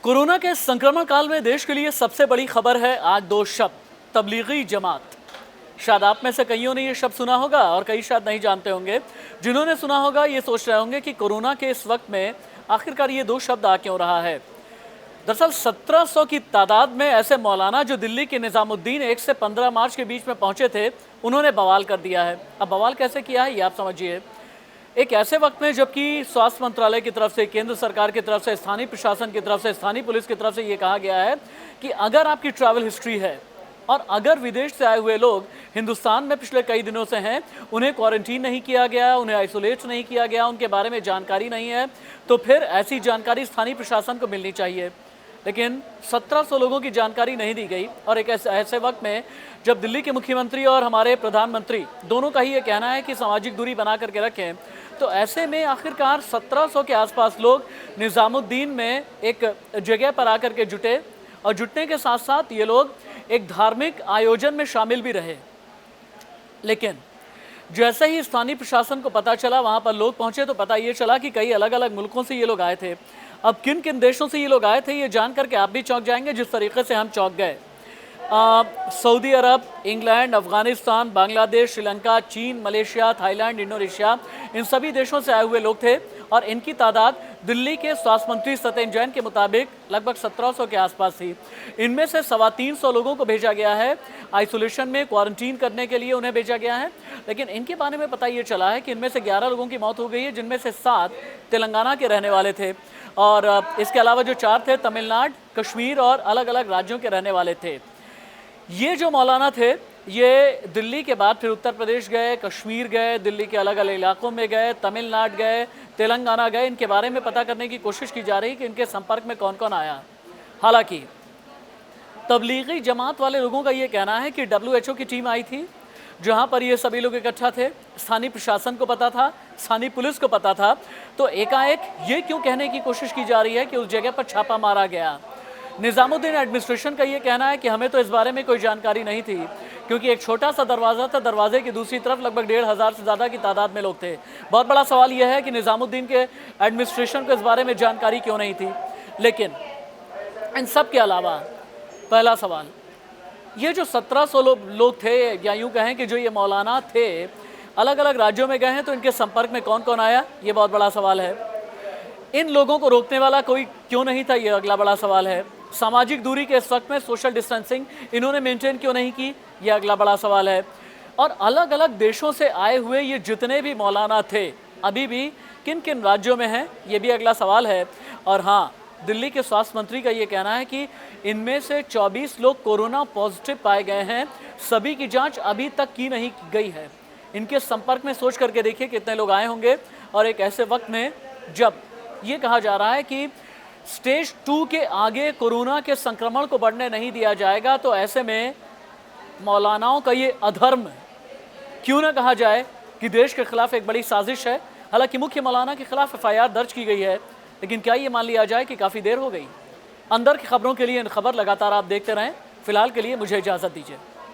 Corona के संक्रमण काल में देश के लिए सबसे बड़ी खबर है आज दो शब्द, तबलीगी जमात। शायद आप में से कईयों ने ये शब्द सुना होगा और कई शायद नहीं जानते होंगे। जिन्होंने सुना होगा ये सोच रहे होंगे कि कोरोना के इस वक्त में आखिरकार ये दो शब्द आ क्यों रहा है। दरअसल 1700 की तादाद में ऐसे मौलाना जो दिल्ली के निजामुद्दीन 1 से 15 मार्च के बीच में पहुंचे थे, उन्होंने बवाल कर दिया है। अब बवाल कैसे किया है ये आप समझिए। एक ऐसे वक्त में जबकि स्वास्थ्य मंत्रालय की तरफ से, केंद्र सरकार की तरफ से, स्थानीय प्रशासन की तरफ से, स्थानीय पुलिस की तरफ से ये कहा गया है कि अगर आपकी ट्रैवल हिस्ट्री है और अगर विदेश से आए हुए लोग हिंदुस्तान में पिछले कई दिनों से हैं, उन्हें क्वारंटीन नहीं किया गया, उन्हें आइसोलेट नहीं किया गया, उनके बारे में जानकारी नहीं है, तो फिर ऐसी जानकारी स्थानीय प्रशासन को मिलनी चाहिए। लेकिन 1700 लोगों की जानकारी नहीं दी गई। और एक ऐसे वक्त में जब दिल्ली के मुख्यमंत्री और हमारे प्रधानमंत्री दोनों का ही ये कहना है कि सामाजिक दूरी बना करके रखें, तो ऐसे में आखिरकार 1700 के आसपास लोग निजामुद्दीन में एक जगह पर आकर के जुटे और जुटने के साथ साथ ये लोग एक धार्मिक आयोजन में शामिल भी रहे। लेकिन जैसे ही स्थानीय प्रशासन को पता चला, वहाँ पर लोग पहुँचे, तो पता ये चला कि कई अलग अलग मुल्कों से ये लोग आए थे। अब किन किन देशों से ये लोग आए थे ये जान करके आप भी चौंक जाएंगे जिस तरीके से हम चौंक गए। सऊदी अरब, इंग्लैंड, अफगानिस्तान, बांग्लादेश, श्रीलंका, चीन, मलेशिया, थाईलैंड, इंडोनेशिया, इन सभी देशों से आए हुए लोग थे और इनकी तादाद दिल्ली के स्वास्थ्य मंत्री सत्येंद्र जैन के मुताबिक लगभग 1700 के आसपास थी। इनमें से 325 लोगों को भेजा गया है आइसोलेशन में, क्वारंटीन करने के लिए उन्हें भेजा गया है। लेकिन इनके बारे में पता ये चला है कि इनमें से 11 लोगों की मौत हो गई है, जिनमें से 7 तेलंगाना के रहने वाले थे और इसके अलावा जो 4 थे तमिलनाडु, कश्मीर और अलग अलग राज्यों के रहने वाले थे। ये जो मौलाना थे ये दिल्ली के बाद फिर उत्तर प्रदेश गए, कश्मीर गए, दिल्ली के अलग अलग इलाकों में गए, तमिलनाडु गए, तेलंगाना गए। इनके बारे में पता करने की कोशिश की जा रही है कि इनके संपर्क में कौन कौन आया। हालांकि तबलीगी जमात वाले लोगों का ये कहना है कि WHO की टीम आई थी जहां पर ये सभी लोग इकट्ठा थे, स्थानीय प्रशासन को पता था, स्थानीय पुलिस को पता था, तो एकाएक ये क्यों कहने की कोशिश की जा रही है कि उस जगह पर छापा मारा गया। निजामुद्दीन एडमिनिस्ट्रेशन का ये कहना है कि हमें तो इस बारे में कोई जानकारी नहीं थी, क्योंकि एक छोटा सा दरवाज़ा था, दरवाजे की दूसरी तरफ लगभग 1500 से ज़्यादा की तादाद में लोग थे। बहुत बड़ा सवाल यह है कि निजामुद्दीन के एडमिनिस्ट्रेशन को इस बारे में जानकारी क्यों नहीं थी। लेकिन इन सब के अलावा पहला सवाल, ये जो 1700 लोग थे, या यूँ कहें कि जो ये मौलाना थे अलग अलग राज्यों में गए हैं, तो इनके संपर्क में कौन कौन आया, ये बहुत बड़ा सवाल है। इन लोगों को रोकने वाला कोई क्यों नहीं था, ये अगला बड़ा सवाल है। सामाजिक दूरी के इस वक्त में सोशल डिस्टेंसिंग इन्होंने मेंटेन क्यों नहीं की, ये अगला बड़ा सवाल है। और अलग अलग देशों से आए हुए ये जितने भी मौलाना थे अभी भी किन किन राज्यों में हैं, ये भी अगला सवाल है। और हाँ, दिल्ली के स्वास्थ्य मंत्री का ये कहना है कि इनमें से 24 लोग कोरोना पॉजिटिव पाए गए हैं, सभी की जांच अभी तक की नहीं गई है। इनके संपर्क में सोच करके देखिए कितने लोग आए होंगे। और एक ऐसे वक्त में जब ये कहा जा रहा है कि स्टेज 2 के आगे कोरोना के संक्रमण को बढ़ने नहीं दिया जाएगा, तो ऐसे में मौलानाओं का ये अधर्म क्यों ना कहा जाए कि देश के खिलाफ एक बड़ी साजिश है। हालांकि मुख्य मौलाना के खिलाफ FIR दर्ज की गई है, लेकिन क्या ये मान लिया जाए कि काफ़ी देर हो गई। अंदर की खबरों के लिए इन खबर लगातार आप देखते रहें। फिलहाल के लिए मुझे इजाज़त दीजिए।